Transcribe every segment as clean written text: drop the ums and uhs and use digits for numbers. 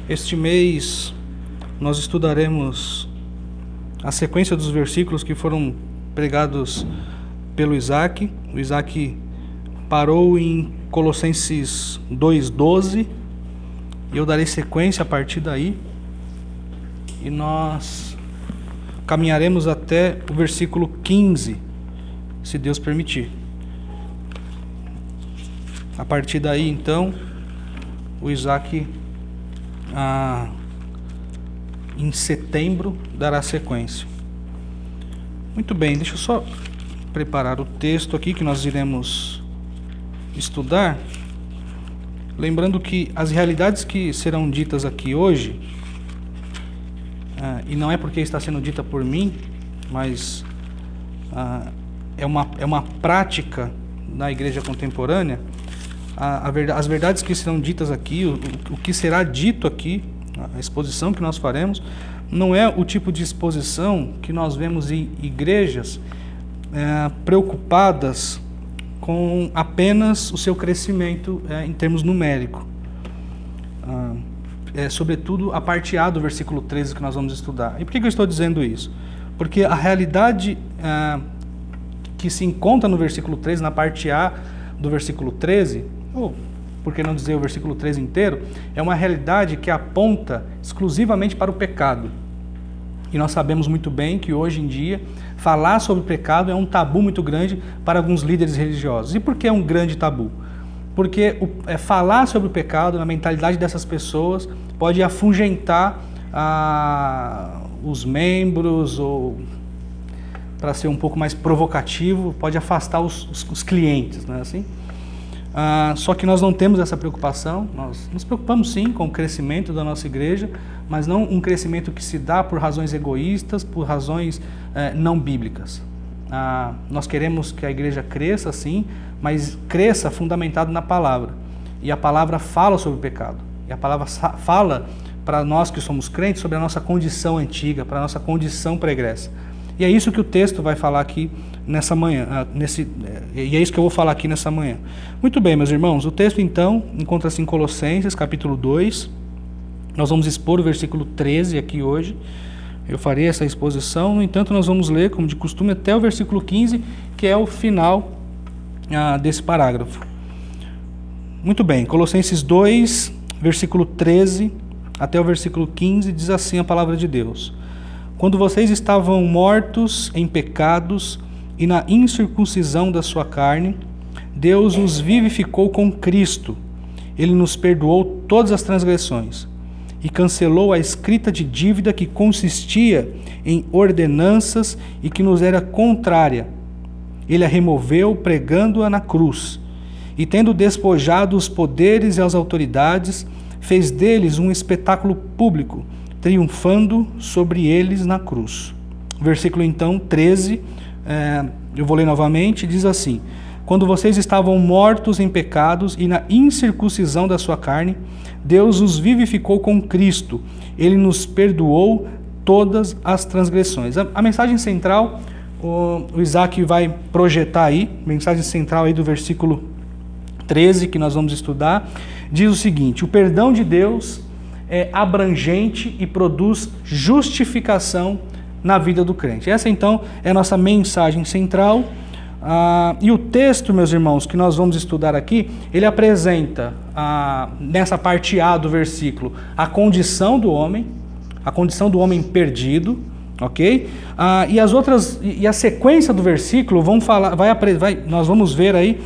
Este mês nós estudaremos a sequência dos versículos que foram pregados pelo Isaac. O Isaac parou em Colossenses 2:12 e eu darei sequência a partir daí. E nós caminharemos até o versículo 15, se Deus permitir. A partir daí, então, o Isaac, em setembro, dará sequência. Muito bem, deixa eu só preparar o texto aqui que nós iremos estudar. Lembrando que as realidades que serão ditas aqui hoje, e não é porque está sendo dita por mim, mas é uma prática na igreja contemporânea. As verdades que serão ditas aqui, o que será dito aqui, a exposição que nós faremos, não é o tipo de exposição que nós vemos em igrejas preocupadas com apenas o seu crescimento em termos numéricos. Sobretudo a parte A do versículo 13 que nós vamos estudar. E por que eu estou dizendo isso? Porque a realidade que se encontra no versículo 13, na parte A do versículo 13, ou por que não dizer o versículo 13 inteiro, é uma realidade que aponta exclusivamente para o pecado. E nós sabemos muito bem que hoje em dia falar sobre o pecado é um tabu muito grande para alguns líderes religiosos. E por que é um grande tabu? Porque falar sobre o pecado, na mentalidade dessas pessoas, pode afugentar os membros, ou, para ser um pouco mais provocativo, pode afastar os clientes, não é assim? Só que nós não temos essa preocupação. Nós nos preocupamos sim com o crescimento da nossa igreja, mas não um crescimento que se dá por razões egoístas, por razões não bíblicas. Nós queremos que a igreja cresça sim, mas cresça fundamentado na palavra. E a palavra fala sobre o pecado. E a palavra fala para nós que somos crentes sobre a nossa condição antiga, para a nossa condição pregressa. E é isso que o texto vai falar aqui nessa manhã, e é isso que eu vou falar aqui nessa manhã. Muito bem, meus irmãos, o texto então encontra-se em Colossenses, capítulo 2. Nós vamos expor o versículo 13 aqui hoje. Eu farei essa exposição, no entanto nós vamos ler, como de costume, até o versículo 15, que é o final desse parágrafo. Muito bem, Colossenses 2, versículo 13 até o versículo 15, diz assim a palavra de Deus: Quando vocês estavam mortos em pecados e na incircuncisão da sua carne, Deus os vivificou com Cristo. Ele nos perdoou todas as transgressões e cancelou a escrita de dívida que consistia em ordenanças e que nos era contrária. Ele a removeu pregando-a na cruz. E tendo despojado os poderes e as autoridades, fez deles um espetáculo público, triunfando sobre eles na cruz. Versículo então 13, eu vou ler novamente, diz assim: Quando vocês estavam mortos em pecados e na incircuncisão da sua carne, Deus os vivificou com Cristo. Ele nos perdoou todas as transgressões. A mensagem central, o Isaac vai projetar aí, mensagem central aí do versículo 13 que nós vamos estudar, diz o seguinte: o perdão de Deus é abrangente e produz justificação na vida do crente. Essa então é a nossa mensagem central. E o texto, meus irmãos, que nós vamos estudar aqui, ele apresenta, nessa parte A do versículo, a condição do homem perdido, ok? E a sequência do versículo nós vamos ver aí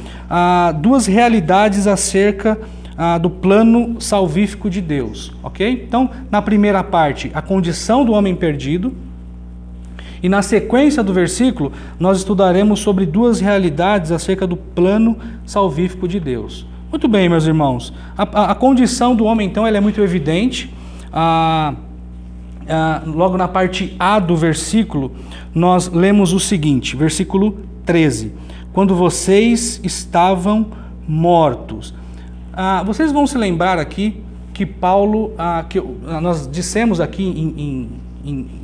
duas realidades acerca do plano salvífico de Deus, ok? Então, na primeira parte, a condição do homem perdido. E na sequência do versículo, nós estudaremos sobre duas realidades acerca do plano salvífico de Deus. Muito bem, meus irmãos. A condição do homem, então, ela é muito evidente. Logo na parte A do versículo, nós lemos o seguinte, versículo 13. Quando vocês estavam mortos. Vocês vão se lembrar aqui que Paulo, nós dissemos aqui em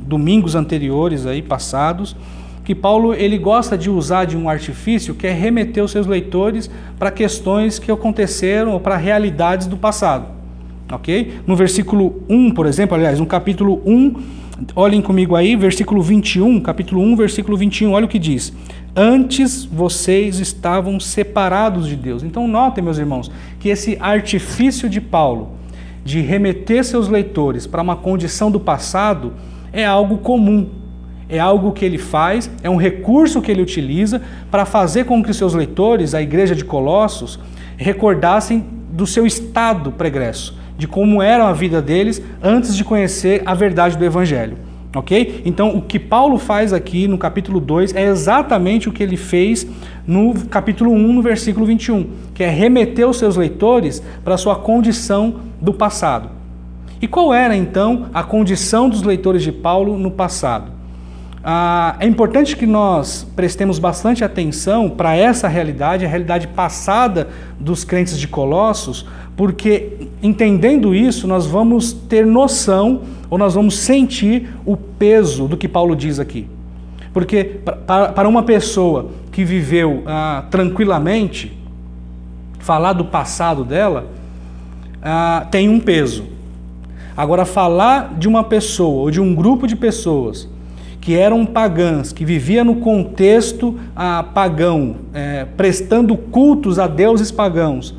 domingos anteriores aí, passados, que Paulo ele gosta de usar de um artifício que é remeter os seus leitores para questões que aconteceram ou para realidades do passado. ok? No versículo 1, por exemplo, aliás, no capítulo 1, olhem comigo aí, versículo 21, capítulo 1, versículo 21, olha o que diz. Antes vocês estavam separados de Deus. Então notem, meus irmãos, que esse artifício de Paulo de remeter seus leitores para uma condição do passado é algo comum. É algo que ele faz, é um recurso que ele utiliza para fazer com que seus leitores, a igreja de Colossos, recordassem do seu estado pregresso, de como era a vida deles antes de conhecer a verdade do Evangelho. Ok? Então, o que Paulo faz aqui no capítulo 2 é exatamente o que ele fez no capítulo 1, no versículo 21, que é remeter os seus leitores para a sua condição do passado. E qual era, então, a condição dos leitores de Paulo no passado? É importante que nós prestemos bastante atenção para essa realidade, a realidade passada dos crentes de Colossos, porque entendendo isso, nós vamos ter noção, ou nós vamos sentir o peso do que Paulo diz aqui. Porque para uma pessoa que viveu tranquilamente, falar do passado dela tem um peso. Agora, falar de uma pessoa ou de um grupo de pessoas que eram pagãs, que vivia no contexto pagão, prestando cultos a deuses pagãos,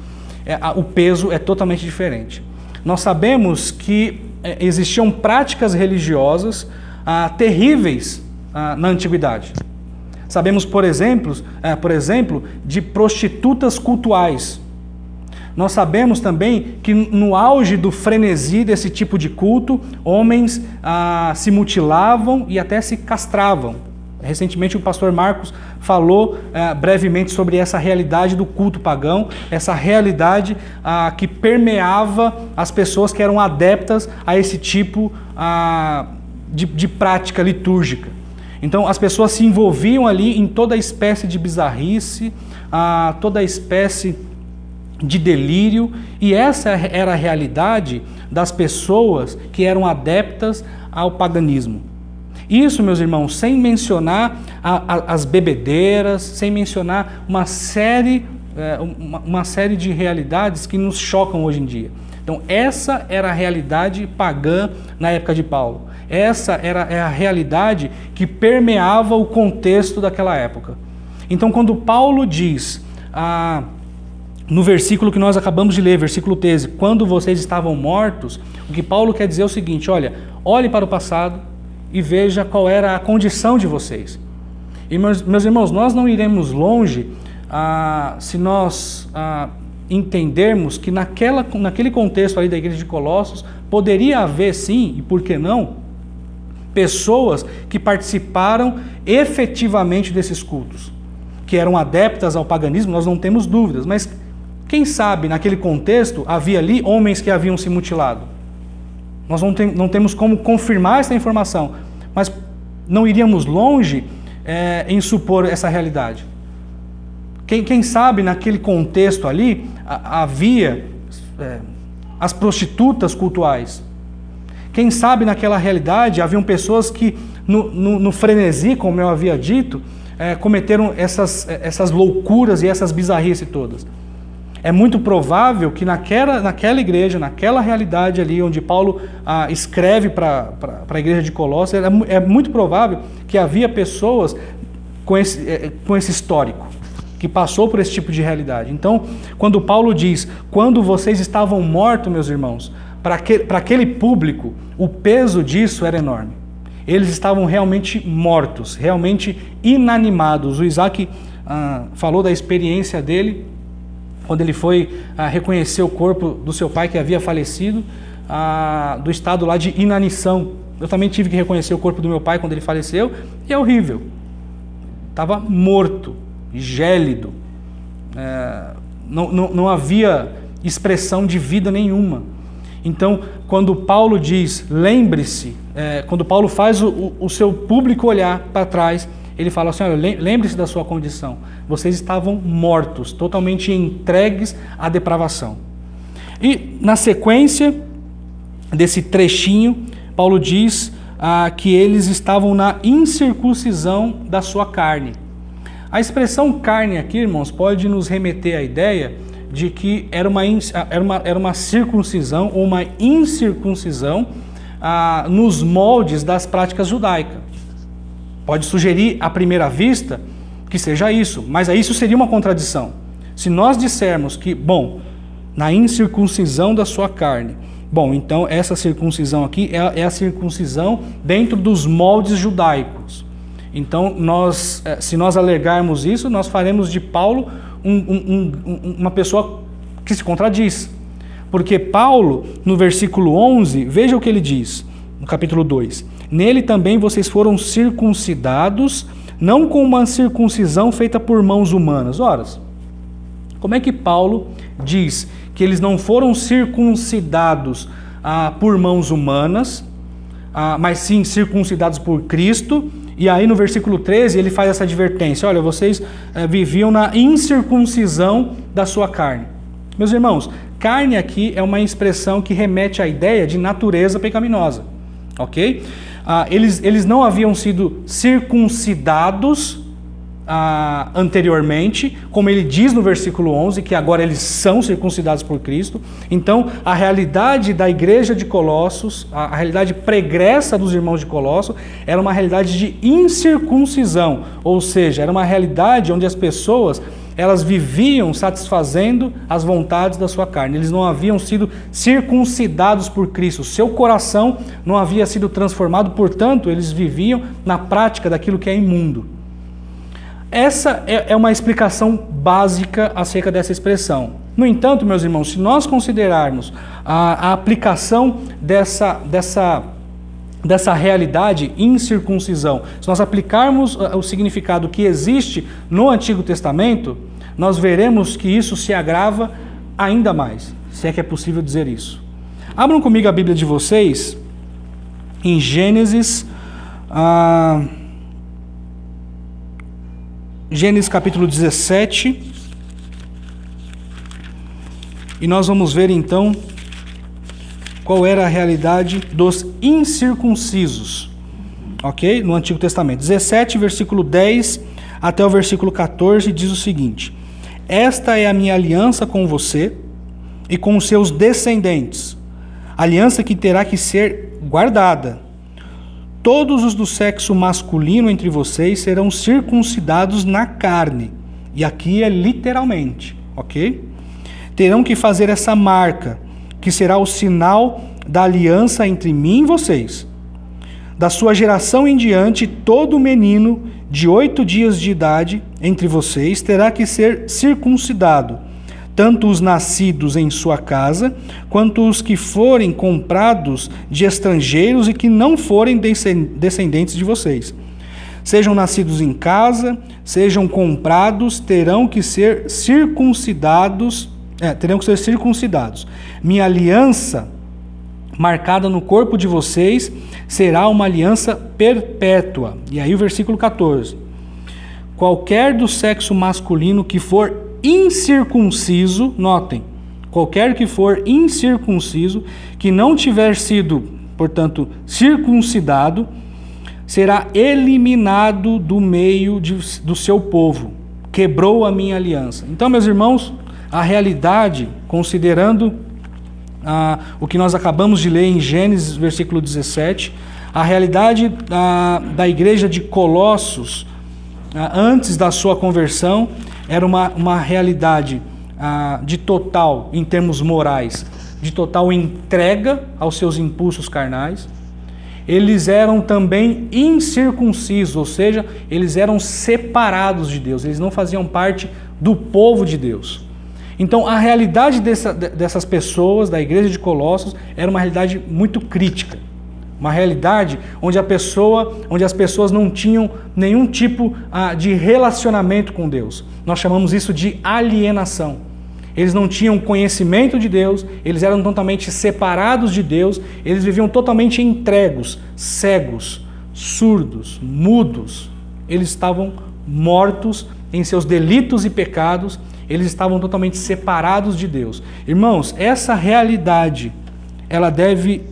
o peso é totalmente diferente. Nós sabemos que existiam práticas religiosas terríveis na antiguidade. Sabemos, por exemplo, de prostitutas cultuais. Nós sabemos também que no auge do frenesi desse tipo de culto, homens se mutilavam e até se castravam. Recentemente o pastor Marcos falou brevemente sobre essa realidade do culto pagão, essa realidade que permeava as pessoas que eram adeptas a esse tipo de prática litúrgica. Então as pessoas se envolviam ali em toda espécie de bizarrice, toda espécie de delírio, e essa era a realidade das pessoas que eram adeptas ao paganismo. Isso, meus irmãos, sem mencionar as bebedeiras, sem mencionar uma série de realidades que nos chocam hoje em dia. Então, essa era a realidade pagã na época de Paulo. Essa era a realidade que permeava o contexto daquela época. Então, quando Paulo diz no versículo que nós acabamos de ler, versículo 13, quando vocês estavam mortos, o que Paulo quer dizer é o seguinte: olhe para o passado e veja qual era a condição de vocês. E meus irmãos, nós não iremos longe se nós entendermos que naquele contexto ali da igreja de Colossos, poderia haver sim, e por que não, pessoas que participaram efetivamente desses cultos, que eram adeptas ao paganismo, nós não temos dúvidas, mas quem sabe naquele contexto havia ali homens que haviam se mutilado. Nós não temos como confirmar essa informação, mas não iríamos longe em supor essa realidade. Quem sabe naquele contexto ali havia as prostitutas cultuais. Quem sabe naquela realidade haviam pessoas que no frenesi, como eu havia dito, cometeram essas loucuras e essas bizarrices todas. É muito provável que naquela igreja, naquela realidade ali onde Paulo escreve para a igreja de Colossos, é muito provável que havia pessoas com esse histórico, que passou por esse tipo de realidade. Então, quando Paulo diz, quando vocês estavam mortos, meus irmãos, para aquele público, o peso disso era enorme. Eles estavam realmente mortos, realmente inanimados. O Isaac falou da experiência dele, quando ele foi reconhecer o corpo do seu pai que havia falecido, do estado lá de inanição. Eu também tive que reconhecer o corpo do meu pai quando ele faleceu, e é horrível. Estava morto, gélido, não havia expressão de vida nenhuma. Então, quando Paulo diz, lembre-se, quando Paulo faz o seu público olhar para trás, ele fala assim, olha, lembre-se da sua condição. Vocês estavam mortos, totalmente entregues à depravação. E na sequência desse trechinho, Paulo diz que eles estavam na incircuncisão da sua carne. A expressão carne aqui, irmãos, pode nos remeter à ideia de que era uma circuncisão ou uma incircuncisão nos moldes das práticas judaicas. Pode sugerir à primeira vista que seja isso, mas aí isso seria uma contradição. Se nós dissermos que, na incircuncisão da sua carne, então essa circuncisão aqui é a circuncisão dentro dos moldes judaicos. Então, se nós alegarmos isso, nós faremos de Paulo uma pessoa que se contradiz. Porque Paulo, no versículo 11, veja o que ele diz, no capítulo 2. Nele também vocês foram circuncidados, não com uma circuncisão feita por mãos humanas. Ora, como é que Paulo diz que eles não foram circuncidados por mãos humanas, mas sim circuncidados por Cristo? E aí no versículo 13 ele faz essa advertência: olha, vocês viviam na incircuncisão da sua carne. Meus irmãos, carne aqui é uma expressão que remete à ideia de natureza pecaminosa, ok? Eles não haviam sido circuncidados anteriormente, como ele diz no versículo 11, que agora eles são circuncidados por Cristo. Então, a realidade da igreja de Colossos, a realidade pregressa dos irmãos de Colossos, era uma realidade de incircuncisão, ou seja, era uma realidade onde as pessoas elas viviam satisfazendo as vontades da sua carne. Eles não haviam sido circuncidados por Cristo. Seu coração não havia sido transformado, portanto, eles viviam na prática daquilo que é imundo. Essa é uma explicação básica acerca dessa expressão. No entanto, meus irmãos, se nós considerarmos a aplicação dessa realidade incircuncisão, se nós aplicarmos o significado que existe no Antigo Testamento, nós veremos que isso se agrava ainda mais, se é que é possível dizer isso. Abram comigo a Bíblia de vocês em Gênesis capítulo 17, e nós vamos ver então qual era a realidade dos incircuncisos, ok? No Antigo Testamento. 17, versículo 10 até o versículo 14, diz o seguinte: esta é a minha aliança com você e com os seus descendentes, aliança que terá que ser guardada. Todos os do sexo masculino entre vocês serão circuncidados na carne. E aqui é literalmente, ok? Terão que fazer essa marca, que será o sinal da aliança entre mim e vocês. Da sua geração em diante, todo menino de 8 dias de idade entre vocês terá que ser circuncidado, tanto os nascidos em sua casa, quanto os que forem comprados de estrangeiros e que não forem descendentes de vocês. Sejam nascidos em casa, sejam comprados, terão que ser circuncidados. Minha aliança, marcada no corpo de vocês, será uma aliança perpétua. E aí o versículo 14. Qualquer do sexo masculino que for incircunciso, notem, qualquer que for incircunciso, que não tiver sido, portanto, circuncidado, será eliminado do meio do seu povo. Quebrou a minha aliança. Então, meus irmãos, a realidade, considerando o que nós acabamos de ler em Gênesis, versículo 17, a realidade da igreja de Colossos, antes da sua conversão, era uma realidade de total, em termos morais, de total entrega aos seus impulsos carnais. Eles eram também incircuncisos, ou seja, eles eram separados de Deus, eles não faziam parte do povo de Deus. Então, a realidade dessas pessoas, da igreja de Colossos, era uma realidade muito crítica. Uma realidade onde as pessoas não tinham nenhum tipo de relacionamento com Deus. Nós chamamos isso de alienação. Eles não tinham conhecimento de Deus, eles eram totalmente separados de Deus, eles viviam totalmente entregos, cegos, surdos, mudos. Eles estavam mortos em seus delitos e pecados, eles estavam totalmente separados de Deus. Irmãos, essa realidade ela deve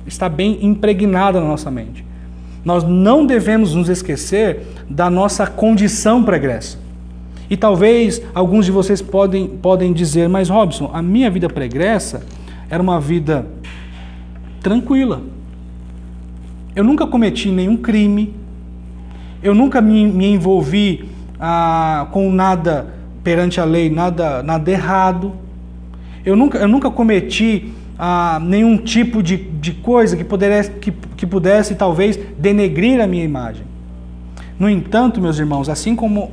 estar bem impregnada na nossa mente. Nós não devemos nos esquecer da nossa condição pregressa. E talvez alguns de vocês podem dizer, mas Robson, a minha vida pregressa era uma vida tranquila. Eu nunca cometi nenhum crime, eu nunca me envolvi com nada perante a lei, nada errado. Eu nunca cometi nenhum tipo de coisa que pudesse talvez denegrir a minha imagem. No entanto, meus irmãos, assim como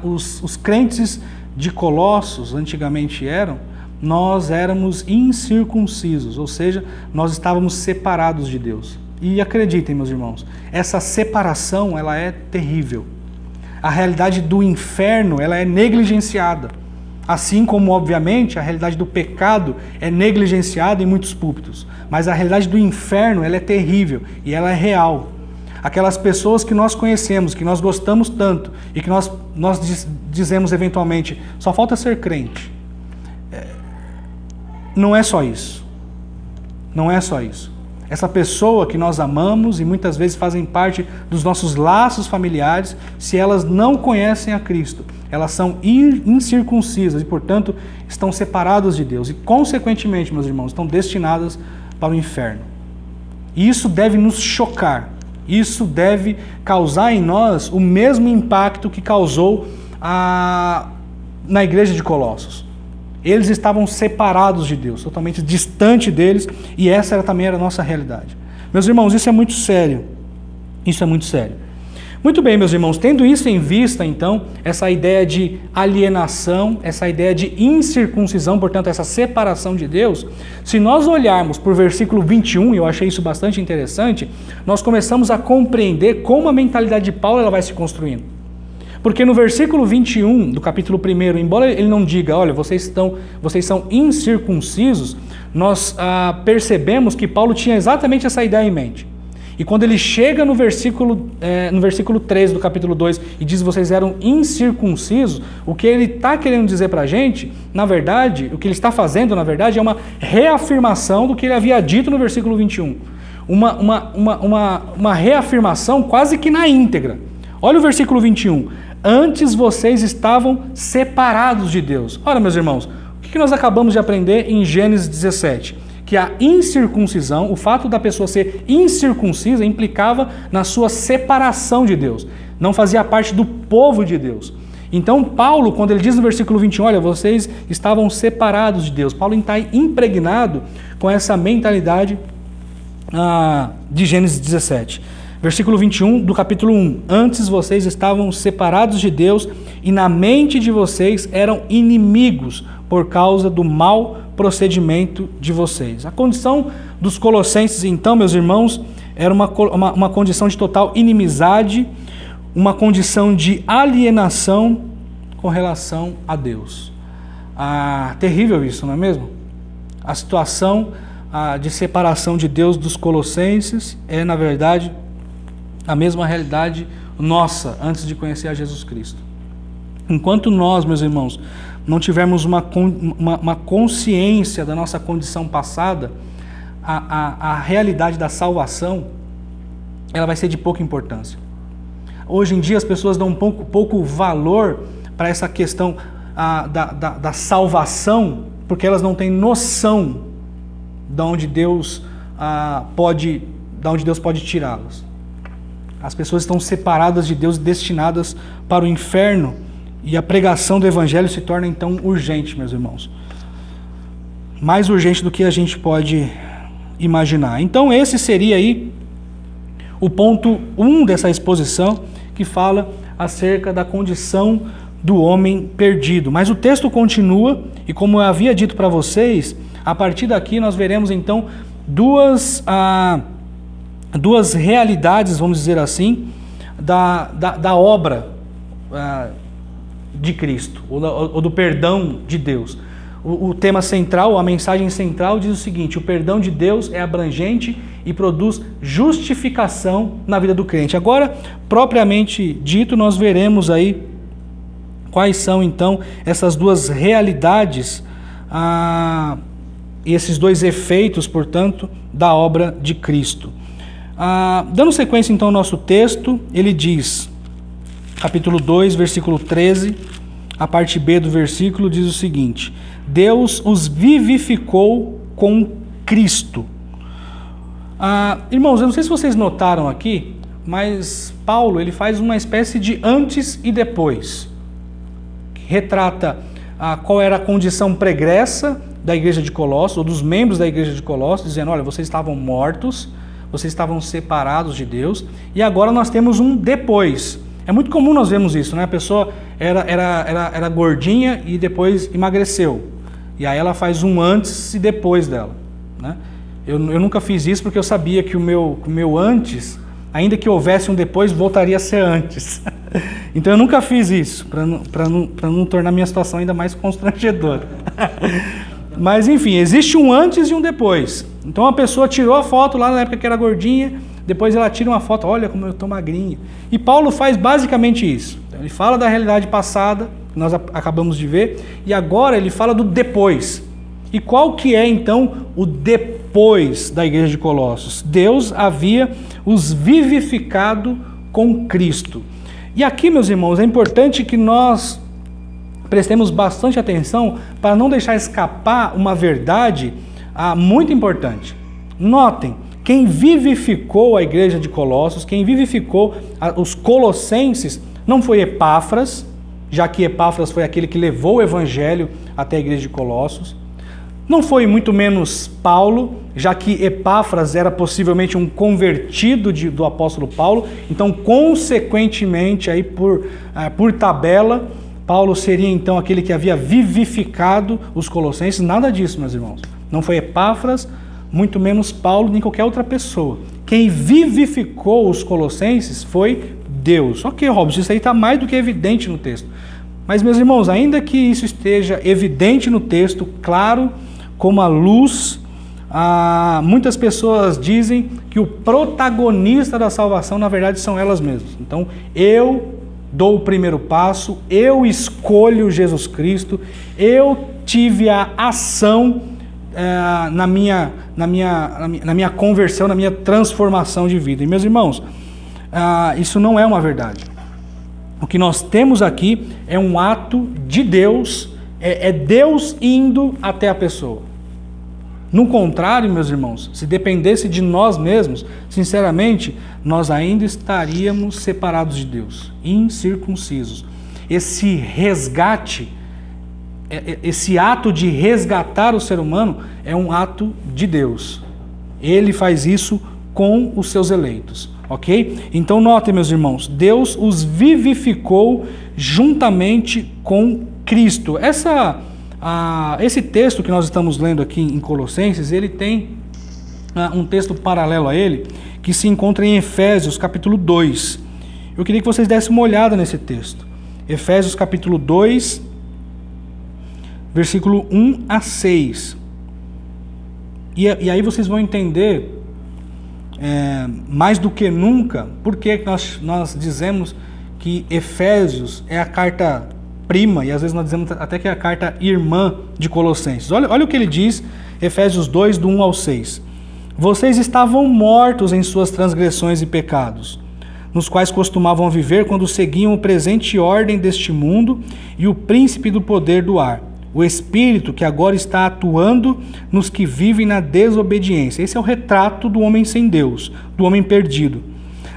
os crentes de Colossos antigamente eram, nós éramos incircuncisos, ou seja, nós estávamos separados de Deus. E acreditem, meus irmãos, essa separação ela é terrível. A realidade do inferno ela é negligenciada. Assim como, obviamente, a realidade do pecado é negligenciada em muitos púlpitos. Mas a realidade do inferno ela é terrível e ela é real. Aquelas pessoas que nós conhecemos, que nós gostamos tanto e que nós dizemos eventualmente, só falta ser crente. Não é só isso. Não é só isso. Essa pessoa que nós amamos e muitas vezes fazem parte dos nossos laços familiares, se elas não conhecem a Cristo, elas são incircuncisas e, portanto, estão separadas de Deus e, consequentemente, meus irmãos, estão destinadas para o inferno. E isso deve nos chocar. Isso deve causar em nós o mesmo impacto que causou na igreja de Colossos. Eles estavam separados de Deus, totalmente distante deles, e essa também era a nossa realidade. Meus irmãos, isso é muito sério. Isso é muito sério. Muito bem, meus irmãos, tendo isso em vista, então, essa ideia de alienação, essa ideia de incircuncisão, portanto, essa separação de Deus, se nós olharmos para o versículo 21, e eu achei isso bastante interessante, nós começamos a compreender como a mentalidade de Paulo ela vai se construindo. Porque no versículo 21 do capítulo 1, embora ele não diga, olha, vocês são incircuncisos, nós percebemos que Paulo tinha exatamente essa ideia em mente. E quando ele chega no versículo 13 do capítulo 2 e diz vocês eram incircuncisos, o que ele está querendo dizer para a gente, na verdade, o que ele está fazendo, na verdade, é uma reafirmação do que ele havia dito no versículo 21. Uma reafirmação quase que na íntegra. Olha o versículo 21. Antes vocês estavam separados de Deus. Ora, meus irmãos, o que nós acabamos de aprender em Gênesis 17? Que a incircuncisão, o fato da pessoa ser incircuncisa, implicava na sua separação de Deus. Não fazia parte do povo de Deus. Então, Paulo, quando ele diz no versículo 21, olha, vocês estavam separados de Deus. Paulo está impregnado com essa mentalidade de Gênesis 17. Versículo 21 do capítulo 1. Antes vocês estavam separados de Deus e na mente de vocês eram inimigos por causa do mau procedimento de vocês. A condição dos colossenses, então, meus irmãos, era uma condição de total inimizade, uma condição de alienação com relação a Deus. Terrível isso, não é mesmo? A situação de separação de Deus dos colossenses é, na verdade, a mesma realidade nossa antes de conhecer a Jesus Cristo. Enquanto nós, meus irmãos, não tivermos uma consciência da nossa condição passada, a realidade da salvação ela vai ser de pouca importância. Hoje em dia as pessoas dão pouco valor para essa questão da salvação, porque elas não têm noção de onde Deus pode tirá-las. As pessoas estão separadas de Deus e destinadas para o inferno. E a pregação do Evangelho se torna então urgente, meus irmãos. Mais urgente do que a gente pode imaginar. Então esse seria aí o ponto 1 dessa exposição, que fala acerca da condição do homem perdido. Mas o texto continua, e como eu havia dito para vocês, a partir daqui nós veremos então duas realidades, vamos dizer assim, da obra de Cristo, ou do perdão de Deus. O tema central, a mensagem central diz o seguinte: o perdão de Deus é abrangente e produz justificação na vida do crente. Agora, propriamente dito, nós veremos aí quais são então essas duas realidades e esses dois efeitos, portanto, da obra de Cristo. Dando sequência então ao nosso texto, ele diz, capítulo 2, versículo 13 a parte B do versículo diz o seguinte: Deus os vivificou com Cristo. Irmãos, eu não sei se vocês notaram aqui, mas Paulo ele faz uma espécie de antes e depois, que retrata qual era a condição pregressa da igreja de Colossos, ou dos membros da igreja de Colossos, dizendo, olha, vocês estavam mortos, vocês estavam separados de Deus, e agora nós temos um depois. É muito comum nós vermos isso, né? A pessoa era gordinha e depois emagreceu, e aí ela faz um antes e depois dela, né? Eu nunca fiz isso porque eu sabia que o meu antes, ainda que houvesse um depois, voltaria a ser antes. Então eu nunca fiz isso, para não tornar minha situação ainda mais constrangedora. Mas enfim, existe um antes e um depois. Então a pessoa tirou a foto lá na época que era gordinha, depois ela tira uma foto, olha como eu estou magrinha. E Paulo faz basicamente isso. Então, ele fala da realidade passada, que nós acabamos de ver, e agora ele fala do depois. E qual que é então o depois da igreja de Colossos? Deus havia os vivificado com Cristo. E aqui, meus irmãos, é importante que nós prestemos bastante atenção para não deixar escapar uma verdade muito importante. Notem, quem vivificou a igreja de Colossos, quem vivificou os colossenses, não foi Epáfras, já que Epáfras foi aquele que levou o evangelho até a igreja de Colossos. Não foi muito menos Paulo, já que Epáfras era possivelmente um convertido do apóstolo Paulo, então consequentemente, aí por tabela, Paulo seria então aquele que havia vivificado os colossenses. Nada disso, meus irmãos. Não foi Epáfras, muito menos Paulo, nem qualquer outra pessoa. Quem vivificou os colossenses foi Deus. Ok, Robson, isso aí está mais do que evidente no texto. Mas, meus irmãos, ainda que isso esteja evidente no texto, claro como a luz, muitas pessoas dizem que o protagonista da salvação, na verdade, são elas mesmas. Então, eu dou o primeiro passo, eu escolho Jesus Cristo, eu tive a ação na minha conversão, na minha transformação de vida. E, meus irmãos, isso não é uma verdade. O que nós temos aqui é um ato de Deus, é Deus indo até a pessoa. No contrário, meus irmãos, se dependesse de nós mesmos, sinceramente, nós ainda estaríamos separados de Deus, incircuncisos. Esse resgate, esse ato de resgatar o ser humano é um ato de Deus. Ele faz isso com os seus eleitos, ok? Então notem, meus irmãos, Deus os vivificou juntamente com Cristo. Esse texto que nós estamos lendo aqui em Colossenses, ele tem um texto paralelo a ele, que se encontra em Efésios capítulo 2. Eu queria que vocês dessem uma olhada nesse texto. Efésios capítulo 2, versículo 1 a 6. E aí vocês vão entender, mais do que nunca, por que nós dizemos que Efésios é a carta prima, e às vezes nós dizemos até que é a carta irmã de Colossenses. Olha o que ele diz, Efésios 2, do 1 ao 6. Vocês estavam mortos em suas transgressões e pecados, nos quais costumavam viver quando seguiam o presente ordem deste mundo e o príncipe do poder do ar, o Espírito que agora está atuando nos que vivem na desobediência. Esse é o retrato do homem sem Deus, do homem perdido.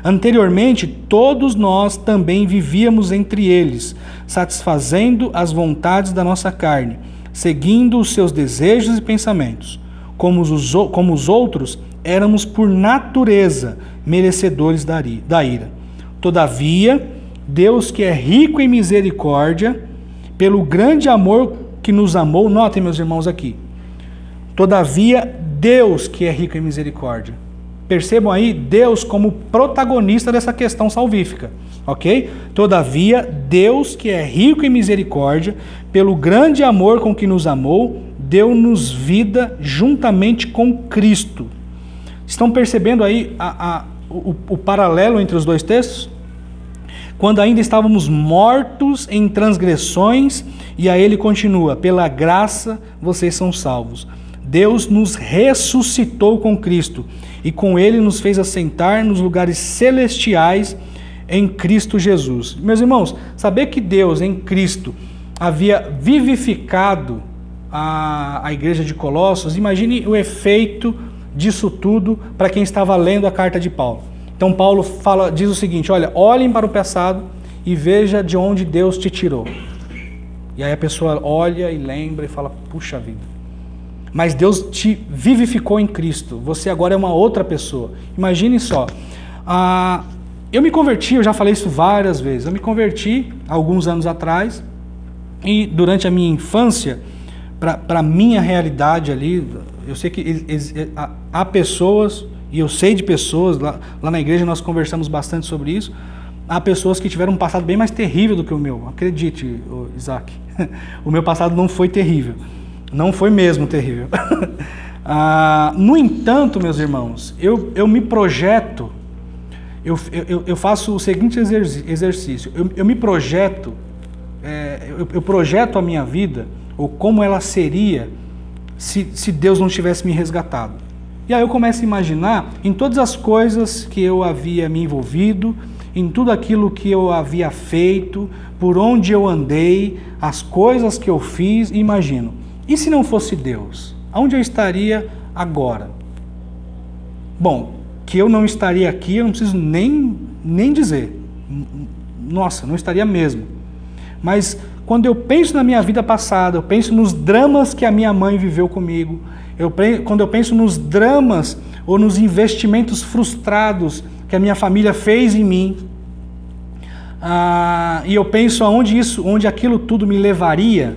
Anteriormente, todos nós também vivíamos entre eles, satisfazendo as vontades da nossa carne, seguindo os seus desejos e pensamentos. Como os outros, éramos por natureza merecedores da ira. Todavia, Deus, que é rico em misericórdia, pelo grande amor que nos amou, notem, meus irmãos, aqui. Todavia, Deus, que é rico em misericórdia. Percebam aí Deus como protagonista dessa questão salvífica, ok? Todavia, Deus, que é rico em misericórdia, pelo grande amor com que nos amou, deu-nos vida juntamente com Cristo. Estão percebendo aí o paralelo entre os dois textos? Quando ainda estávamos mortos em transgressões, e aí ele continua, pela graça vocês são salvos. Deus nos ressuscitou com Cristo e com Ele nos fez assentar nos lugares celestiais em Cristo Jesus. Meus irmãos, saber que Deus em Cristo havia vivificado a igreja de Colossos, imagine o efeito disso tudo para quem estava lendo a carta de Paulo. Então Paulo diz o seguinte: olha, olhem para o passado e veja de onde Deus te tirou. E aí a pessoa olha e lembra e fala, puxa vida, mas Deus te vivificou em Cristo, você agora é uma outra pessoa. Imagine só, eu me converti, eu já falei isso várias vezes, eu me converti alguns anos atrás, e durante a minha infância, para a minha realidade ali, eu sei que há pessoas, e eu sei de pessoas, lá na igreja nós conversamos bastante sobre isso, há pessoas que tiveram um passado bem mais terrível do que o meu, acredite, Isaac, o meu passado não foi terrível, não foi mesmo terrível. No entanto, meus irmãos, eu me projeto, eu faço o seguinte exercício, eu me projeto, eu projeto a minha vida, ou como ela seria se Deus não tivesse me resgatado. E aí eu começo a imaginar em todas as coisas que eu havia me envolvido, em tudo aquilo que eu havia feito, por onde eu andei, as coisas que eu fiz, e imagino, e se não fosse Deus? Aonde eu estaria agora? Bom, que eu não estaria aqui, eu não preciso nem dizer. Nossa, não estaria mesmo. Mas quando eu penso na minha vida passada, eu penso nos dramas que a minha mãe viveu comigo, quando eu penso nos dramas ou nos investimentos frustrados que a minha família fez em mim, e eu penso onde aquilo tudo me levaria,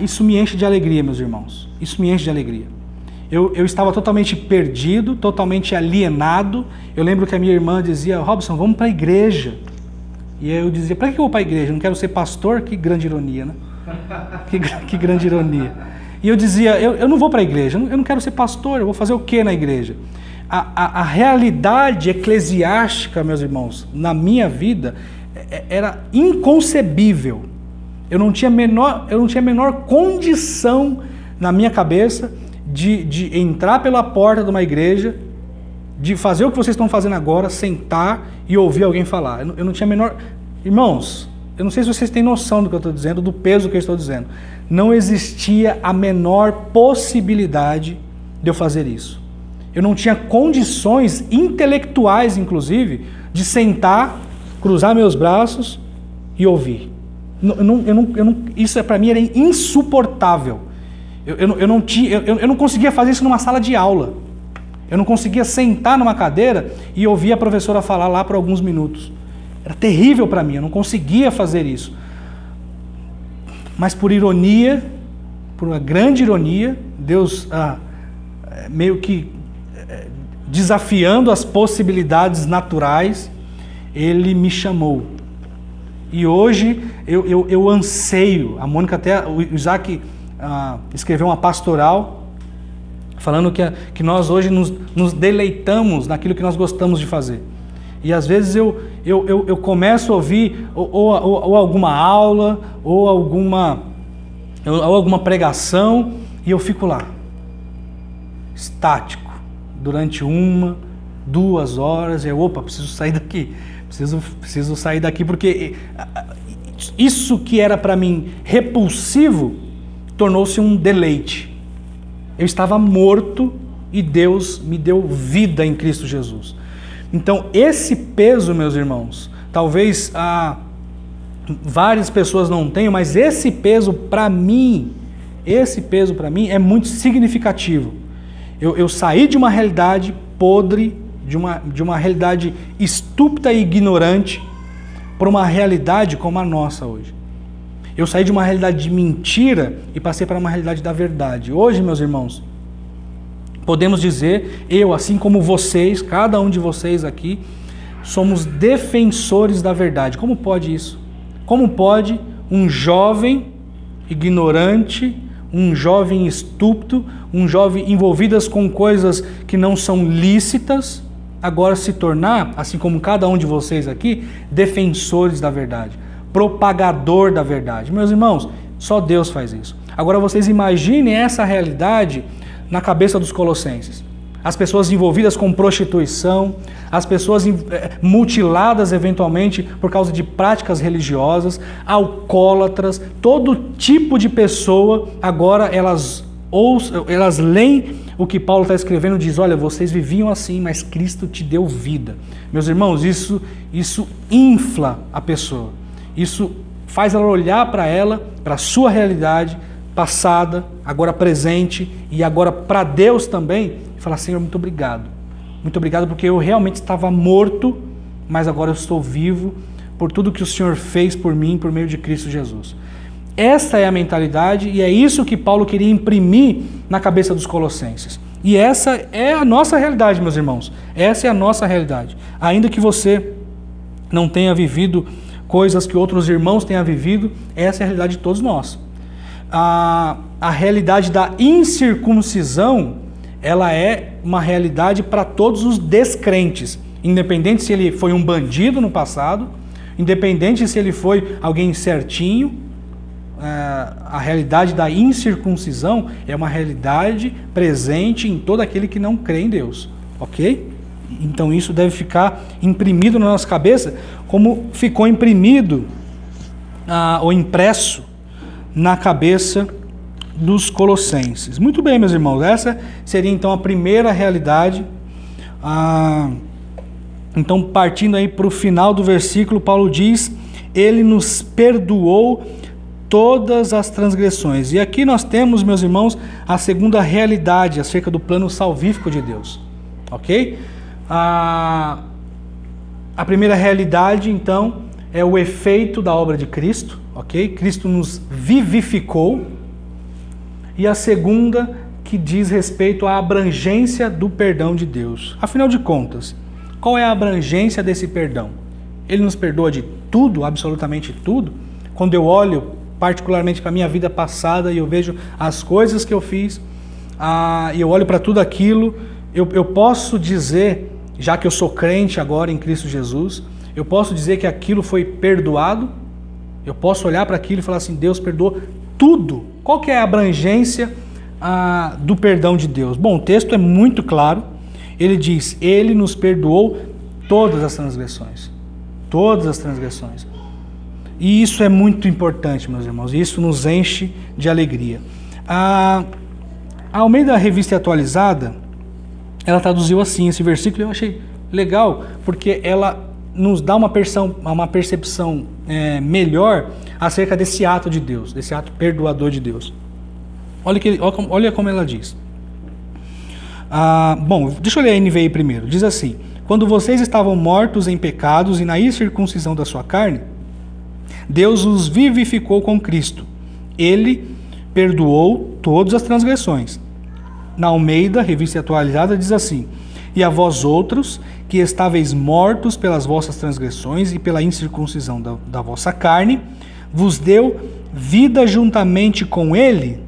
isso me enche de alegria, meus irmãos. Isso me enche de alegria. Eu estava totalmente perdido, totalmente alienado. Eu lembro que a minha irmã dizia, Robson, vamos para a igreja. E eu dizia, para que eu vou para a igreja? Não quero ser pastor? Que grande ironia, né? Que grande ironia. E eu dizia, eu não vou para a igreja, eu não quero ser pastor, eu vou fazer o que na igreja? A realidade eclesiástica, meus irmãos, na minha vida, era inconcebível. Eu não tinha a menor condição na minha cabeça de entrar pela porta de uma igreja, de fazer o que vocês estão fazendo agora, sentar e ouvir alguém falar. Eu não tinha a menor... Irmãos, eu não sei se vocês têm noção do que eu estou dizendo, do peso que eu estou dizendo. Não existia a menor possibilidade de eu fazer isso. Eu não tinha condições intelectuais, inclusive, de sentar, cruzar meus braços e ouvir. Isso para mim era insuportável. Eu não conseguia fazer isso numa sala de aula. Eu não conseguia sentar numa cadeira e ouvir a professora falar lá por alguns minutos. Era terrível para mim, eu não conseguia fazer isso. Mas por ironia, por uma grande ironia, Deus meio que desafiando as possibilidades naturais, Ele me chamou. E hoje eu anseio, a Mônica até, o Isaac escreveu uma pastoral, falando que nós hoje nos deleitamos naquilo que nós gostamos de fazer. E às vezes eu começo a ouvir ou alguma aula, ou alguma pregação, e eu fico lá, estático, durante 1, 2 horas, e eu, preciso sair daqui, preciso sair daqui, porque isso que era para mim repulsivo, tornou-se um deleite. Eu estava morto e Deus me deu vida em Cristo Jesus. Então, esse peso, meus irmãos, talvez várias pessoas não tenham, mas esse peso para mim é muito significativo. Eu saí de uma realidade podre, de uma realidade estúpida e ignorante, para uma realidade como a nossa hoje. Eu saí de uma realidade de mentira e passei para uma realidade da verdade. Hoje, meus irmãos, podemos dizer, eu, assim como vocês, cada um de vocês aqui, somos defensores da verdade. Como pode isso? Como pode um jovem ignorante, um jovem estúpido, um jovem envolvido com coisas que não são lícitas, agora se tornar, assim como cada um de vocês aqui, defensores da verdade, propagador da verdade? Meus irmãos, só Deus faz isso. Agora vocês imaginem essa realidade na cabeça dos colossenses. as pessoas envolvidas com prostituição, as pessoas mutiladas eventualmente por causa de práticas religiosas, alcoólatras, todo tipo de pessoa, agora elas leem o que Paulo está escrevendo e diz: olha, vocês viviam assim, mas Cristo te deu vida. Meus irmãos, isso infla a pessoa, isso faz ela olhar para a sua realidade passada, agora presente e agora para Deus também, e falar: Senhor, muito obrigado porque eu realmente estava morto, mas agora eu estou vivo por tudo que o Senhor fez por mim, por meio de Cristo Jesus. Essa é a mentalidade e é isso que Paulo queria imprimir na cabeça dos colossenses. E essa é a nossa realidade, meus irmãos. Essa é a nossa realidade. Ainda que você não tenha vivido coisas que outros irmãos tenham vivido, essa é a realidade de todos nós. A realidade da incircuncisão, ela é uma realidade para todos os descrentes, independente se ele foi um bandido no passado, independente se ele foi alguém certinho. A realidade da incircuncisão é uma realidade presente em todo aquele que não crê em Deus, ok? Então isso deve ficar imprimido na nossa cabeça, como ficou imprimido ou impresso na cabeça dos colossenses. Muito bem, meus irmãos, essa seria então a primeira realidade. Então, partindo aí para o final do versículo, Paulo diz: ele nos perdoou todas as transgressões. E aqui nós temos, meus irmãos, a segunda realidade acerca do plano salvífico de Deus, ok? A primeira realidade, então, é o efeito da obra de Cristo, ok? Cristo nos vivificou. E a segunda, que diz respeito à abrangência do perdão de Deus. Afinal de contas, qual é a abrangência desse perdão? Ele nos perdoa de tudo, absolutamente tudo? Quando eu olho particularmente para a minha vida passada e eu vejo as coisas que eu fiz, e eu olho para tudo aquilo, eu posso dizer, já que eu sou crente agora em Cristo Jesus, eu posso dizer que aquilo foi perdoado? Eu posso olhar para aquilo e falar assim: Deus perdoou tudo. Qual que é a abrangência do perdão de Deus? Bom, o texto é muito claro. Ele diz: ele nos perdoou todas as transgressões. Todas as transgressões. E isso é muito importante, meus irmãos. Isso nos enche de alegria. A Almeida Revista Atualizada, ela traduziu assim esse versículo. Eu achei legal, porque ela nos dá uma percepção melhor acerca desse ato de Deus, desse ato perdoador de Deus. Olha como ela diz. Bom, deixa eu ler a NVI primeiro. Diz assim: quando vocês estavam mortos em pecados e na incircuncisão da sua carne, Deus os vivificou com Cristo. Ele perdoou todas as transgressões. Na Almeida, Revista Atualizada, diz assim: e a vós outros, que estáveis mortos pelas vossas transgressões e pela incircuncisão da vossa carne, vos deu vida juntamente com ele,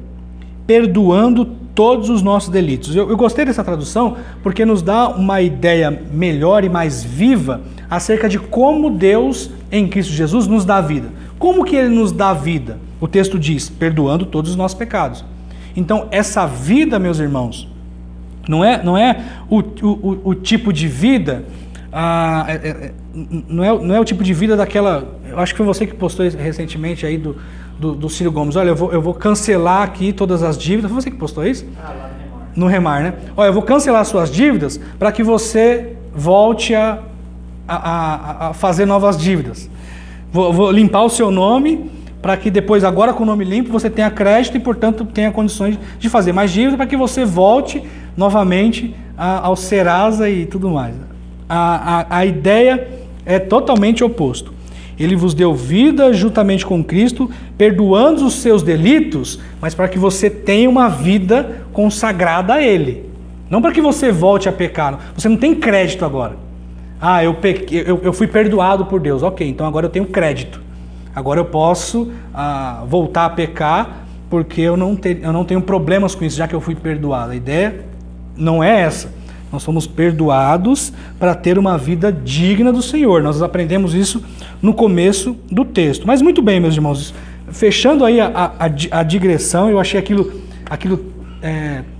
perdoando todos os nossos delitos. Eu gostei dessa tradução porque nos dá uma ideia melhor e mais viva acerca de como Deus, em Cristo Jesus, nos dá vida. Como que Ele nos dá vida? O texto diz: perdoando todos os nossos pecados. Então, essa vida, meus irmãos, não é o tipo de vida, não é o tipo de vida daquela... Eu acho que foi você que postou recentemente aí do Ciro Gomes: olha, eu vou cancelar aqui todas as dívidas. Foi você que postou isso? Lá no Remar, né? Olha, eu vou cancelar suas dívidas para que você volte a fazer novas dívidas. Vou limpar o seu nome para que depois, agora com o nome limpo, você tenha crédito e, portanto, tenha condições de fazer mais dívida para que você volte novamente ao Serasa e tudo mais. A ideia é totalmente oposto. Ele vos deu vida juntamente com Cristo, perdoando os seus delitos, mas para que você tenha uma vida consagrada a Ele. Não para que você volte a pecar. Você não tem crédito agora. Eu fui perdoado por Deus. Ok, então agora eu tenho crédito. Agora eu posso voltar a pecar porque eu não tenho problemas com isso, já que eu fui perdoado. A ideia não é essa. Nós somos perdoados para ter uma vida digna do Senhor. Nós aprendemos isso no começo do texto. Mas muito bem, meus irmãos, fechando aí a digressão, eu achei aquilo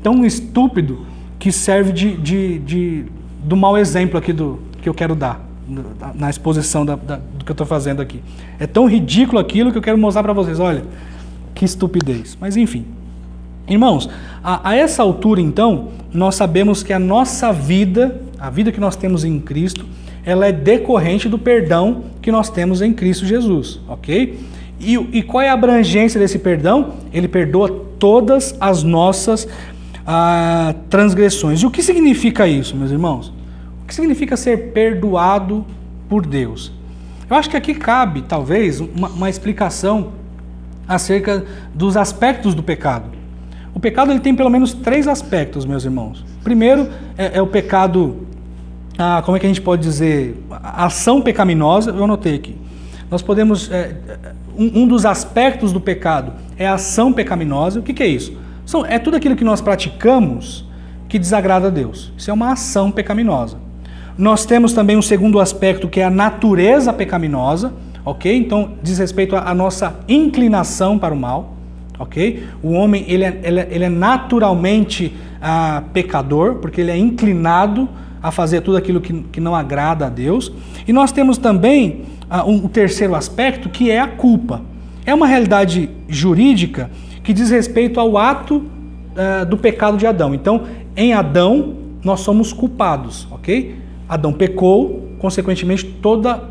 tão estúpido que serve do mau exemplo aqui que eu quero dar na exposição do que eu estou fazendo aqui. É tão ridículo aquilo que eu quero mostrar para vocês. Olha, que estupidez. Mas enfim. Irmãos, a essa altura então, nós sabemos que a nossa vida, a vida que nós temos em Cristo, ela é decorrente do perdão que nós temos em Cristo Jesus, ok? E qual é a abrangência desse perdão? Ele perdoa todas as nossas transgressões. E o que significa isso, meus irmãos? O que significa ser perdoado por Deus? Eu acho que aqui cabe, talvez, uma explicação acerca dos aspectos do pecado. O pecado ele tem pelo menos 3 aspectos, meus irmãos. Primeiro é o pecado, como é que a gente pode dizer? A ação pecaminosa, eu anotei aqui. Nós podemos, um dos aspectos do pecado é a ação pecaminosa. O que é isso? É tudo aquilo que nós praticamos que desagrada a Deus. Isso é uma ação pecaminosa. Nós temos também um segundo aspecto que é a natureza pecaminosa, ok? Então diz respeito à nossa inclinação para o mal, ok? O homem ele é naturalmente pecador, porque ele é inclinado a fazer tudo aquilo que não agrada a Deus. E nós temos também um terceiro aspecto, que é a culpa. É uma realidade jurídica que diz respeito ao ato do pecado de Adão. Então, em Adão, nós somos culpados, ok? Adão pecou, consequentemente, toda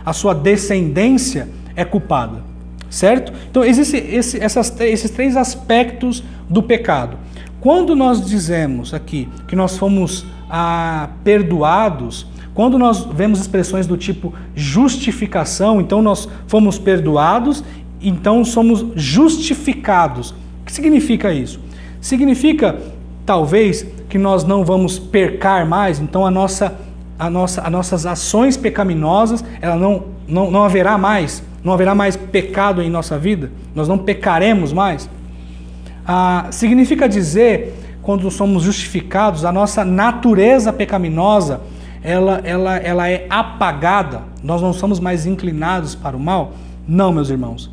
a sua descendência é culpada, certo? Então, existem esses 3 aspectos do pecado. Quando nós dizemos aqui que nós fomos perdoados, quando nós vemos expressões do tipo justificação, então nós fomos perdoados, então somos justificados. O que significa isso? Significa, talvez, que nós não vamos pecar mais, então as nossas ações pecaminosas, ela não haverá mais, não haverá mais pecado em nossa vida, nós não pecaremos mais. Significa dizer, quando somos justificados, a nossa natureza pecaminosa, ela é apagada, nós não somos mais inclinados para o mal? Não, meus irmãos.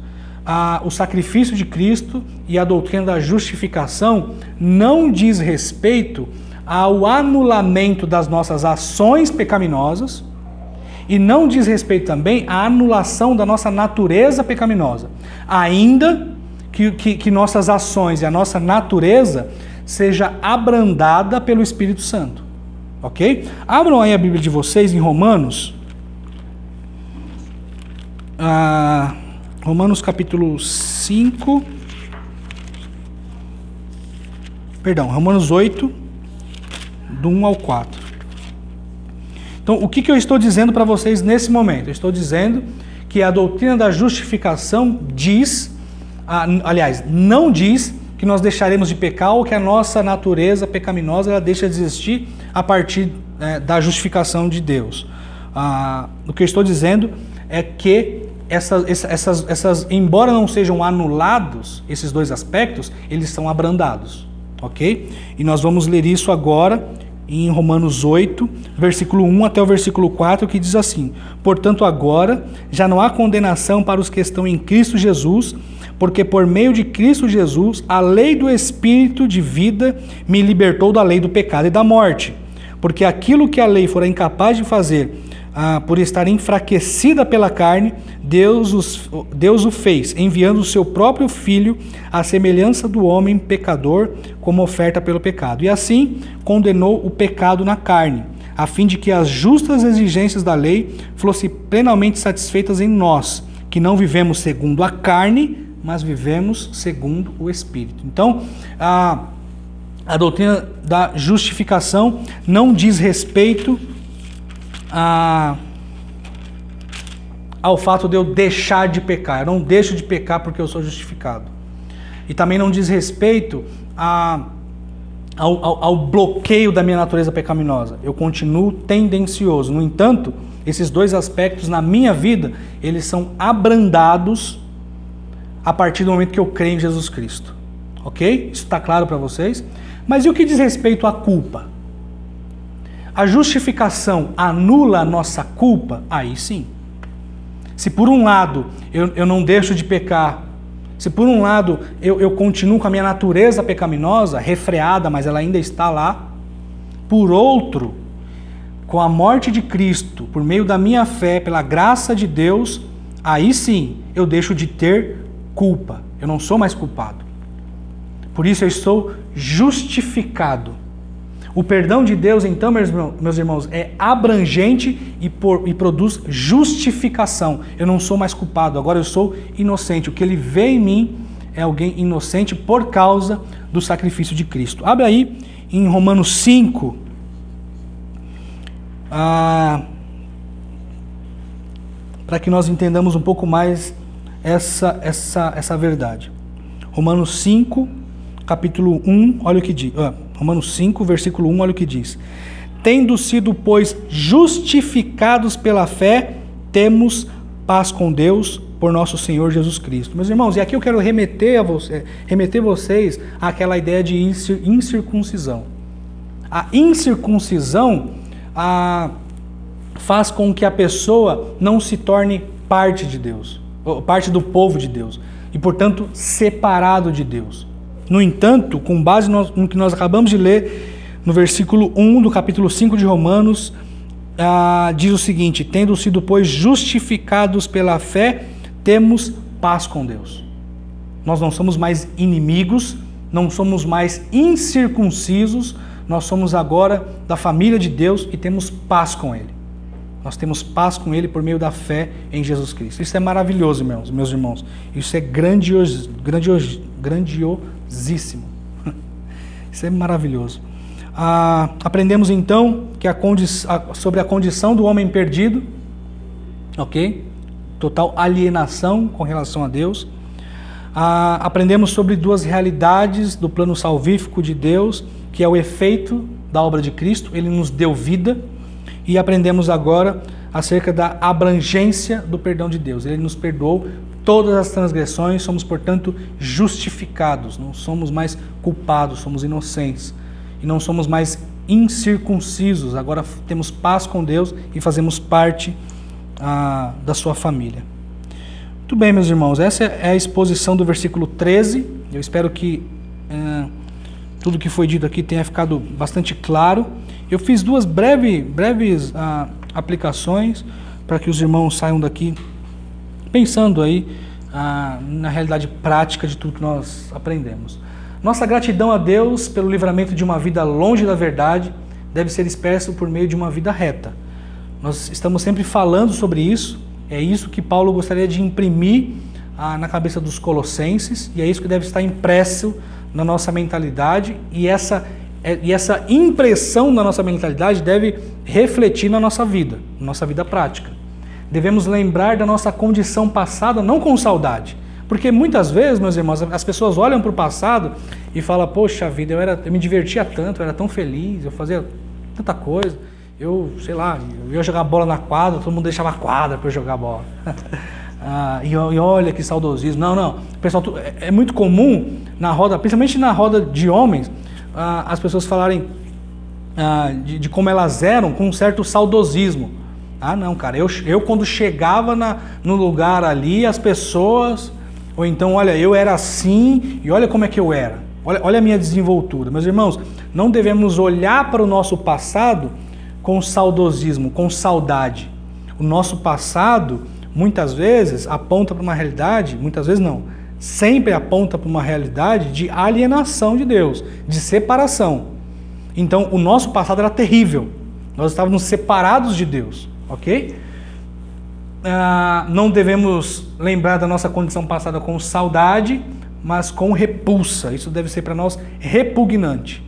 O sacrifício de Cristo e a doutrina da justificação não diz respeito ao anulamento das nossas ações pecaminosas e não diz respeito também à anulação da nossa natureza pecaminosa, ainda que nossas ações e a nossa natureza seja abrandada pelo Espírito Santo, ok? Abram aí a Bíblia de vocês em Romanos, Romanos capítulo 5, Romanos 8, do 1 ao 4. Então, o que eu estou dizendo para vocês nesse momento? Eu estou dizendo que a doutrina da justificação diz, não diz que nós deixaremos de pecar ou que a nossa natureza pecaminosa ela deixa de existir a partir da justificação de Deus. O que eu estou dizendo é que embora não sejam anulados esses 2 aspectos, eles são abrandados, ok? E nós vamos ler isso agora em Romanos 8, versículo 1 até o versículo 4, que diz assim: portanto agora já não há condenação para os que estão em Cristo Jesus, porque por meio de Cristo Jesus a lei do Espírito de vida me libertou da lei do pecado e da morte, porque aquilo que a lei fora incapaz de fazer, por estar enfraquecida pela carne, Deus o fez, enviando o seu próprio Filho à semelhança do homem pecador como oferta pelo pecado. E assim condenou o pecado na carne, a fim de que as justas exigências da lei fossem plenamente satisfeitas em nós, que não vivemos segundo a carne, mas vivemos segundo o Espírito. Então, a doutrina da justificação não diz respeito ao fato de eu deixar de pecar. Eu não deixo de pecar porque eu sou justificado. E também não diz respeito ao bloqueio da minha natureza pecaminosa. Eu continuo tendencioso. No entanto, esses 2 aspectos na minha vida, eles são abrandados a partir do momento que eu creio em Jesus Cristo. Ok? Isso está claro para vocês? Mas e o que diz respeito à culpa? A justificação anula a nossa culpa? Aí sim. Se por um lado eu não deixo de pecar, se por um lado eu continuo com a minha natureza pecaminosa, refreada, mas ela ainda está lá, por outro, com a morte de Cristo, por meio da minha fé, pela graça de Deus, aí sim eu deixo de ter culpa. Eu não sou mais culpado. Por isso eu estou justificado. O perdão de Deus, então, meus irmãos, é abrangente e produz justificação. Eu não sou mais culpado, agora eu sou inocente. O que Ele vê em mim é alguém inocente por causa do sacrifício de Cristo. Abre aí em Romanos 5, para que nós entendamos um pouco mais essa verdade. Romanos 5, capítulo 1, olha o que diz. Romanos 5, versículo 1, olha o que diz. Tendo sido, pois, justificados pela fé, temos paz com Deus por nosso Senhor Jesus Cristo. Meus irmãos, e aqui eu quero remeter vocês àquela ideia de incircuncisão. A incircuncisão faz com que a pessoa não se torne parte de Deus, parte do povo de Deus, e portanto separado de Deus. No entanto, com base no que nós acabamos de ler, no versículo 1 do capítulo 5 de Romanos, diz o seguinte: tendo sido, pois, justificados pela fé, temos paz com Deus. Nós não somos mais inimigos, não somos mais incircuncisos, nós somos agora da família de Deus e temos paz com Ele. Nós temos paz com Ele por meio da fé em Jesus Cristo. Isso é maravilhoso, meus irmãos. Isso é grandiosíssimo. Isso é maravilhoso. Aprendemos então que sobre a condição do homem perdido, ok? Total alienação com relação a Deus. Aprendemos sobre duas realidades do plano salvífico de Deus, que é o efeito da obra de Cristo. Ele nos deu vida. E aprendemos agora acerca da abrangência do perdão de Deus. Ele nos perdoou todas as transgressões, somos, portanto, justificados. Não somos mais culpados, somos inocentes. E não somos mais incircuncisos. Agora temos paz com Deus e fazemos parte da sua família. Muito bem, meus irmãos, essa é a exposição do versículo 13. Eu espero que tudo que foi dito aqui tenha ficado bastante claro. Eu fiz duas breves aplicações para que os irmãos saiam daqui pensando aí na realidade prática de tudo que nós aprendemos. Nossa gratidão a Deus pelo livramento de uma vida longe da verdade deve ser expresso por meio de uma vida reta. Nós estamos sempre falando sobre isso, é isso que Paulo gostaria de imprimir na cabeça dos colossenses, e é isso que deve estar impresso na nossa mentalidade, e essa impressão na nossa mentalidade deve refletir na nossa vida prática. Devemos lembrar da nossa condição passada, não com saudade, porque muitas vezes, meus irmãos, as pessoas olham para o passado e falam: poxa vida, eu me divertia tanto, eu era tão feliz, eu fazia tanta coisa, eu ia jogar bola na quadra, todo mundo deixava a quadra para eu jogar bola. E olha que saudosismo. Não, pessoal, é muito comum na roda, principalmente na roda de homens, as pessoas falarem de como elas eram com um certo saudosismo. Não, cara, eu quando chegava no lugar ali, as pessoas, ou então, olha, eu era assim, e olha como é que eu era, olha a minha desenvoltura. Meus irmãos, não devemos olhar para o nosso passado com saudosismo, com saudade. O nosso passado, muitas vezes, aponta para uma realidade, muitas vezes não, sempre aponta para uma realidade de alienação de Deus, de separação. Então, o nosso passado era terrível. Nós estávamos separados de Deus, ok? Não devemos lembrar da nossa condição passada com saudade, mas com repulsa. Isso deve ser para nós repugnante.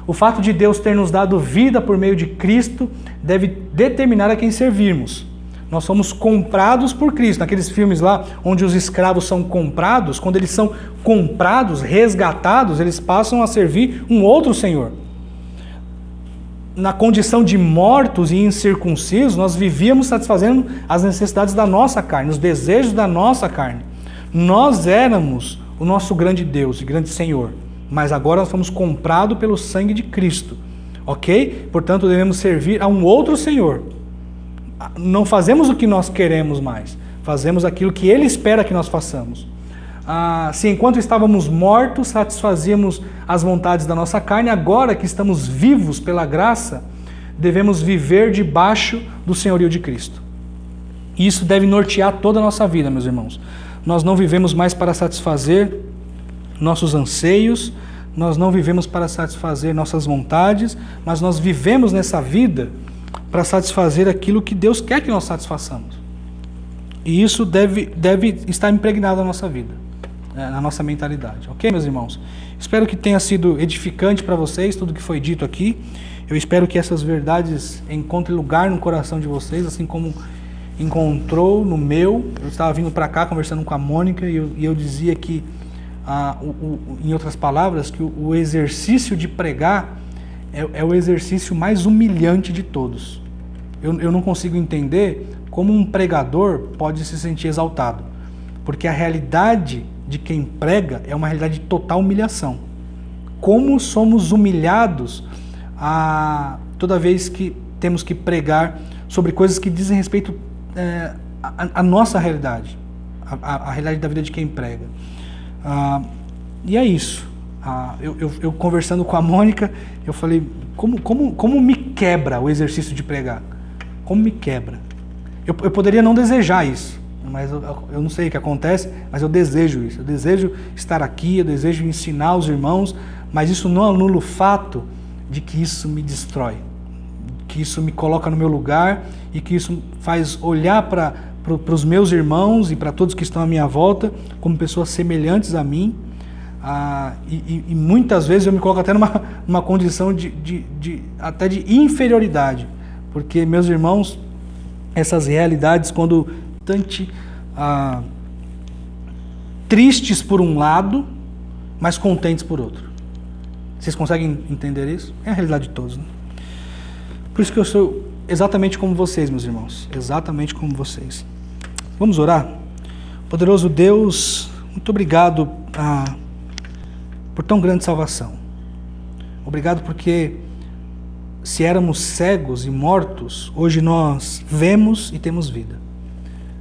O fato de Deus ter nos dado vida por meio de Cristo deve determinar a quem servirmos. Nós somos comprados por Cristo. Naqueles filmes lá onde os escravos são comprados, quando eles são comprados, resgatados, eles passam a servir um outro Senhor. Na condição de mortos e incircuncisos, nós vivíamos satisfazendo as necessidades da nossa carne, os desejos da nossa carne. Nós éramos o nosso grande Deus e grande Senhor, mas agora nós fomos comprados pelo sangue de Cristo, ok? Portanto, devemos servir a um outro Senhor. Não fazemos o que nós queremos mais, fazemos aquilo que Ele espera que nós façamos. Se enquanto estávamos mortos, satisfazíamos as vontades da nossa carne, agora que estamos vivos pela graça, devemos viver debaixo do senhorio de Cristo. E isso deve nortear toda a nossa vida, meus irmãos. Nós não vivemos mais para satisfazer nossos anseios, nós não vivemos para satisfazer nossas vontades, mas nós vivemos nessa vida para satisfazer aquilo que Deus quer que nós satisfaçamos. E isso deve estar impregnado na nossa vida, na nossa mentalidade. Ok, meus irmãos? Espero que tenha sido edificante para vocês tudo que foi dito aqui. Eu espero que essas verdades encontrem lugar no coração de vocês, assim como encontrou no meu. Eu estava vindo para cá conversando com a Mônica e eu dizia que, em outras palavras, que o exercício de pregar é o exercício mais humilhante de todos. Eu não consigo entender como um pregador pode se sentir exaltado, porque a realidade de quem prega é uma realidade de total humilhação. Como somos humilhados toda vez que temos que pregar sobre coisas que dizem respeito à nossa realidade, a realidade da vida de quem prega. E é isso. Eu conversando com a Mônica, eu falei, como me quebra o exercício de pregar? Como me quebra? Eu poderia não desejar isso, mas eu não sei o que acontece, mas eu desejo isso. Eu desejo estar aqui, eu desejo ensinar os irmãos, mas isso não anula o fato de que isso me destrói, que isso me coloca no meu lugar e que isso faz olhar para os meus irmãos e para todos que estão à minha volta como pessoas semelhantes a mim. E muitas vezes eu me coloco até numa condição até de inferioridade, porque, meus irmãos, essas realidades, quando tristes por um lado, mas contentes por outro. Vocês conseguem entender isso? É a realidade de todos, né? Por isso que eu sou exatamente como vocês, meus irmãos, exatamente como vocês. Vamos orar? Poderoso Deus, muito obrigado por tão grande salvação. Obrigado porque, se éramos cegos e mortos, hoje nós vemos e temos vida.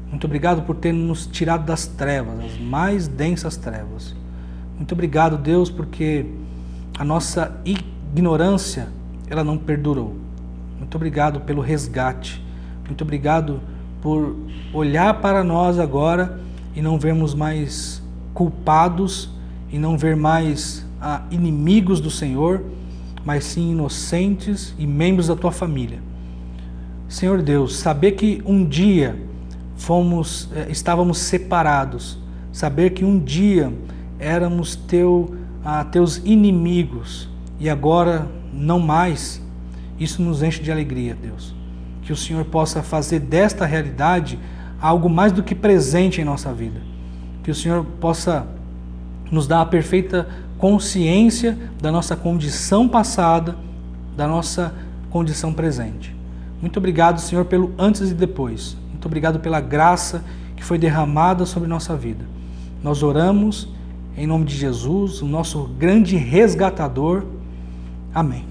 Muito obrigado por ter nos tirado das trevas, as mais densas trevas. Muito obrigado, Deus, porque a nossa ignorância, ela não perdurou. Muito obrigado pelo resgate. Muito obrigado por olhar para nós agora e não vermos mais culpados e não ver mais inimigos do Senhor, mas sim inocentes e membros da Tua família. Senhor Deus, saber que um dia estávamos separados, saber que um dia éramos Teus inimigos e agora não mais, isso nos enche de alegria, Deus. Que o Senhor possa fazer desta realidade algo mais do que presente em nossa vida. Que o Senhor possa nos dar a perfeita consciência da nossa condição passada, da nossa condição presente. Muito obrigado, Senhor, pelo antes e depois. Muito obrigado pela graça que foi derramada sobre nossa vida. Nós oramos em nome de Jesus, o nosso grande resgatador. Amém.